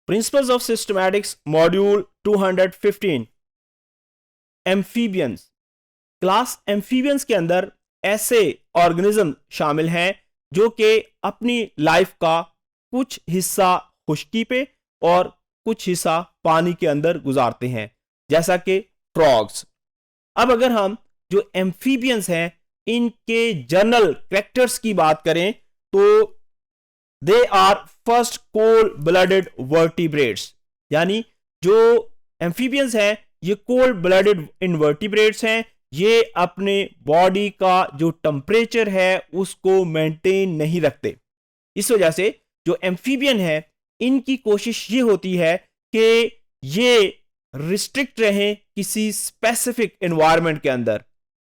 Principles of systematics module 215 amphibians. Class amphibians के अंदर ऐसे ऑर्गेनिज्म शामिल हैं जो कि अपनी लाइफ का कुछ हिस्सा खुश्की पे और कुछ हिस्सा पानी के अंदर गुजारते हैं, जैसा कि फ्रॉग्स। अब अगर हम जो एम्फीबियंस हैं इनके जनरल कैरेक्टर्स की बात करें तो they are first cold blooded vertebrates, यानी जो एम्फीबियंस हैं ये कोल्ड ब्लडेड इनवर्टिब्रेट्स हैं। ये अपने बॉडी का जो टेम्परेचर है उसको मेंटेन नहीं रखते। इस वजह से जो एम्फीबियन है इनकी कोशिश ये होती है कि ये रिस्ट्रिक्ट रहें किसी स्पेसिफिक एनवायरनमेंट के अंदर,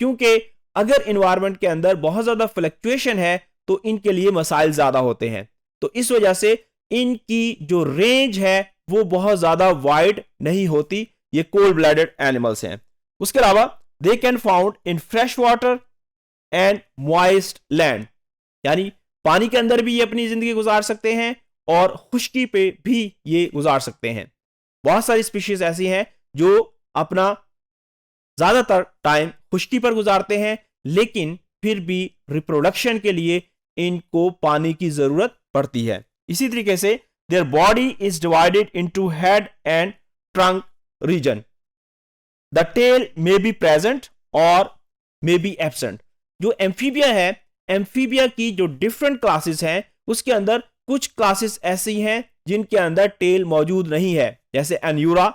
क्योंकि अगर एनवायरनमेंट के अंदर बहुत ज्यादा फ्लक्चुएशन है तो इनके लिए मसाइल ज्यादा होते हैं। तो इस वजह से इनकी जो रेंज है वो बहुत ज्यादा वाइड नहीं होती। ये कोल्ड ब्लडेड एनिमल्स हैं। उसके अलावा they can found in fresh water and moist land, यानी पानी के अंदर भी ये अपनी जिंदगी गुजार सकते हैं और खुश्की पे भी ये गुजार सकते हैं। बहुत सारी स्पीशीज ऐसी हैं जो अपना ज्यादातर टाइम खुश्की पर गुजारते हैं, लेकिन फिर भी रिप्रोडक्शन के लिए इनको पानी की जरूरत पड़ती है। इसी तरीके से their body is divided into head and trunk region. The tail may be present और मे बी एब्सेंट। जो एम्फीबिया है, एम्फीबिया की जो डिफरेंट क्लासेस हैं उसके अंदर कुछ क्लासेस ऐसी हैं जिनके अंदर टेल मौजूद नहीं है, जैसे एन्यूरा।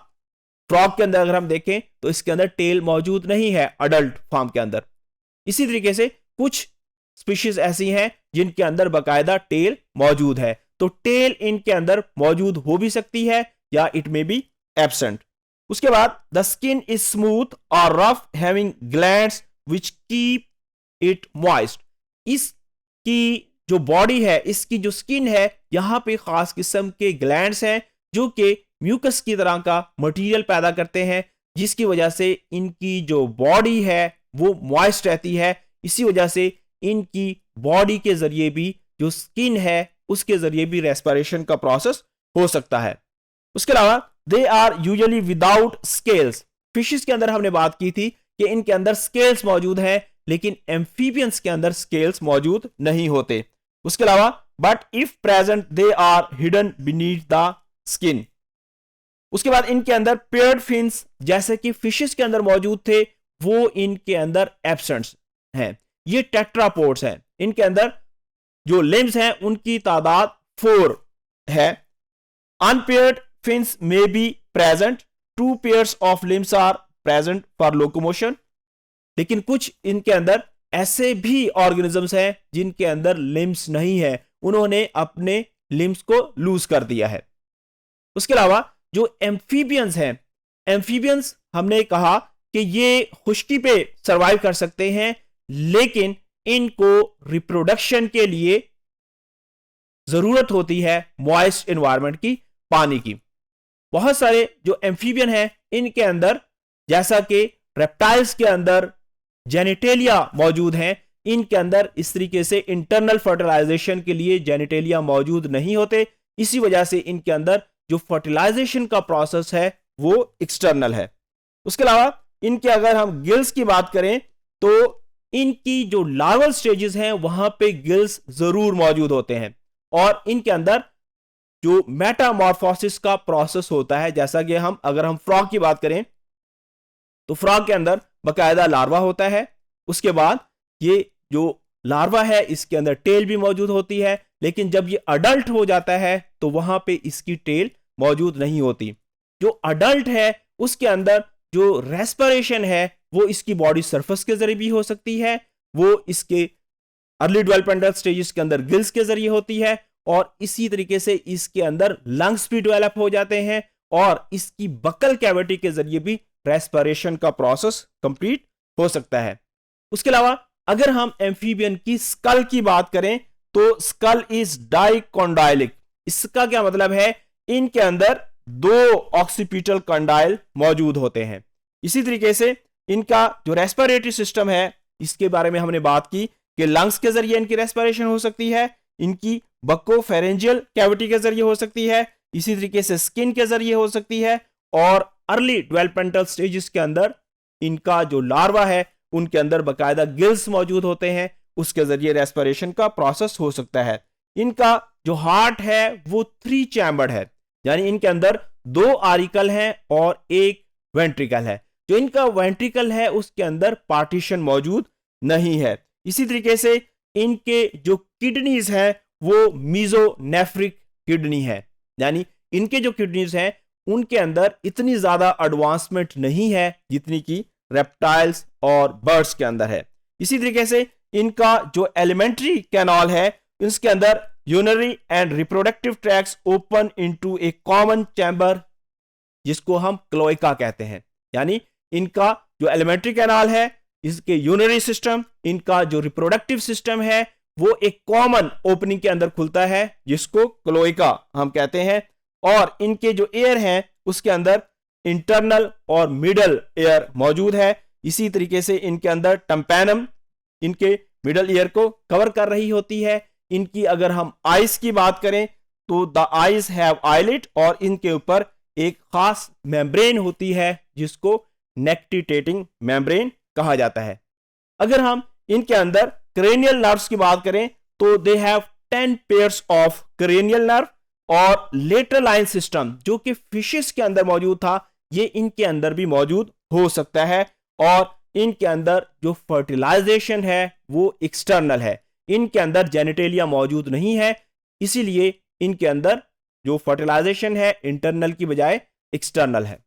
फ्रॉग के अंदर अगर हम देखें तो इसके अंदर टेल मौजूद नहीं है अडल्ट फॉर्म के अंदर। इसी तरीके से कुछ स्पीशीज ऐसी हैं जिनके अंदर बकायदा टेल मौजूद है। तो टेल इनके अंदर मौजूद हो भी सकती है या इट मे बी एब्सेंट। उसके बाद द स्किन इज स्मूथ और rough having glands which keep it moist. इसकी जो बॉडी है, इसकी जो स्किन है, यहां पे खास किस्म के ग्लैंड्स हैं जो कि म्यूकस की तरह का मटेरियल पैदा करते हैं, जिसकी वजह से इनकी जो बॉडी है वो मॉइस्ट रहती है। इसी वजह से इनकी बॉडी के जरिए भी जो स्किन है उसके जरिए भी रेस्पिरेशन का प्रोसेस हो सकता है। उसके अलावा they are usually without scales. Fishes के अंदर हमने बात की थी कि इनके अंदर स्केल्स मौजूद हैं, लेकिन एम्फीबियंस के अंदर स्केल्स मौजूद नहीं होते। उसके अलावा but if present they are hidden beneath the skin. उसके बाद इनके अंदर पेयर्ड फिन्स जैसे कि फिशेस के अंदर मौजूद थे वो इनके अंदर एब्सेंट हैं। ये टेट्रापोड्स हैं। इनके अंदर जो लिम्स हैं उनकी तादाद 4 है। Unpaired fins may be present, 2 pairs of limbs are present for locomotion। लेकिन कुछ इनके अंदर ऐसे भी ऑर्गेनिजम्स हैं जिनके अंदर लिम्स नहीं है, उन्होंने अपने लिम्स को लूज कर दिया है। उसके अलावा जो एम्फीबियंस हैं, एम्फीबियंस हमने कहा कि ये खुश्की पे सरवाइव कर सकते हैं, लेकिन इनको रिप्रोडक्शन के लिए जरूरत होती है मॉइस्ट एनवायरनमेंट की, पानी की। बहुत सारे जो एम्फीबियन हैं इनके अंदर, जैसा कि रेप्टाइल्स के अंदर जेनिटेलिया मौजूद हैं, इनके अंदर इस तरीके से इंटरनल फर्टिलाइजेशन के लिए जेनिटेलिया मौजूद नहीं होते। इसी वजह से इनके अंदर जो फर्टिलाइजेशन का प्रोसेस है वो एक्सटर्नल है। उसके अलावा इनके अगर हम गिल्स की बात करें तो इनकी जो लार्वल स्टेजेस हैं वहां पे गिल्स जरूर मौजूद होते हैं और इनके अंदर जो मेटामॉर्फोसिस का प्रोसेस होता है, जैसा कि अगर हम फ्रॉग की बात करें तो फ्रॉग के अंदर बकायदा लार्वा होता है। उसके बाद ये जो लार्वा है इसके अंदर टेल भी मौजूद होती है, लेकिन जब ये अडल्ट हो जाता है तो वहां पे इसकी टेल मौजूद नहीं होती। जो अडल्ट है उसके अंदर जो रेस्पिरेशन है वो इसकी बॉडी सरफेस के जरिए भी हो सकती है, वो इसके अर्ली डेवलपमेंटल स्टेजेस के अंदर गिल्स के जरिए होती है और इसी तरीके से इसके अंदर लंग्स भी डेवलप हो जाते हैं और इसकी बकल कैविटी के जरिए भी रेस्पिरेशन का प्रोसेस कंप्लीट हो सकता है। उसके अलावा अगर हम एम्फीबियन की स्कल की बात करें तो स्कल इज डाइकोंडाइलिक। इसका क्या मतलब है? इनके अंदर 2 ऑक्सीपिटल कंडाइल मौजूद होते हैं। इसी तरीके से इनका जो रेस्पिरेटरी सिस्टम है इसके बारे में हमने बात की कि लंग्स के जरिए इनकी रेस्पिरेशन हो सकती है, इनकी बको फेरेंजियल कैविटी के जरिए हो सकती है, इसी तरीके से स्किन के जरिए हो सकती है, और अर्ली डेवलपमेंटल स्टेजेस के अंदर इनका जो लार्वा है उनके अंदर बकायदा गिल्स मौजूद होते हैं, उसके जरिए रेस्पिरेशन का प्रोसेस हो सकता है। इनका जो हार्ट है वो 3 चैम्बर्ड है, यानी इनके अंदर 2 आरिकल हैं और 1 वेंट्रिकल है। जो इनका वेंट्रिकल है उसके अंदर पार्टीशन मौजूद नहीं है। इसी तरीके से इनके जो किडनीज हैं वो मीजोनेफ्रिक किडनी है, यानी इनके जो किडनीज हैं उनके अंदर इतनी ज्यादा एडवांसमेंट नहीं है जितनी की रेप्टाइल्स और बर्ड्स के अंदर है। इसी तरीके से इनका जो एलिमेंट्री कैनाल है इसके अंदर urinary and reproductive tracts open into A common chamber जिसको हम क्लोएका कहते हैं। यानी इनका जो एलिमेंट्री कैनाल है, इसके यूरिनरी सिस्टम, इनका जो रिप्रोडक्टिव सिस्टम है वो एक कॉमन ओपनिंग के अंदर खुलता है जिसको क्लोएका हम कहते हैं। और इनके जो एयर हैं उसके अंदर इंटरनल और मिडल एयर मौजूद है। इसी तरीके से इनके अंदर टम्पैनम इनके मिडल ईयर को कवर कर रही होती है। इनकी अगर हम आइज की बात करें तो द आइज हैव आईलिट, और इनके ऊपर एक खास मेम्ब्रेन होती है जिसको नेक्टिटेटिंग मेम्ब्रेन कहा जाता है। अगर हम इनके अंदर क्रेनियल नर्व्स की बात करें तो they have 10 pairs of cranial nerve, और लेटरल लाइन सिस्टम जो कि फिशेस के अंदर मौजूद था ये इनके अंदर भी मौजूद हो सकता है। और इनके अंदर जो फर्टिलाइजेशन है वो एक्सटर्नल है, इनके अंदर जेनिटेलिया मौजूद नहीं है, इसीलिए इनके अंदर जो फर्टिलाइजेशन है इंटरनल की बजाय एक्सटर्नल है।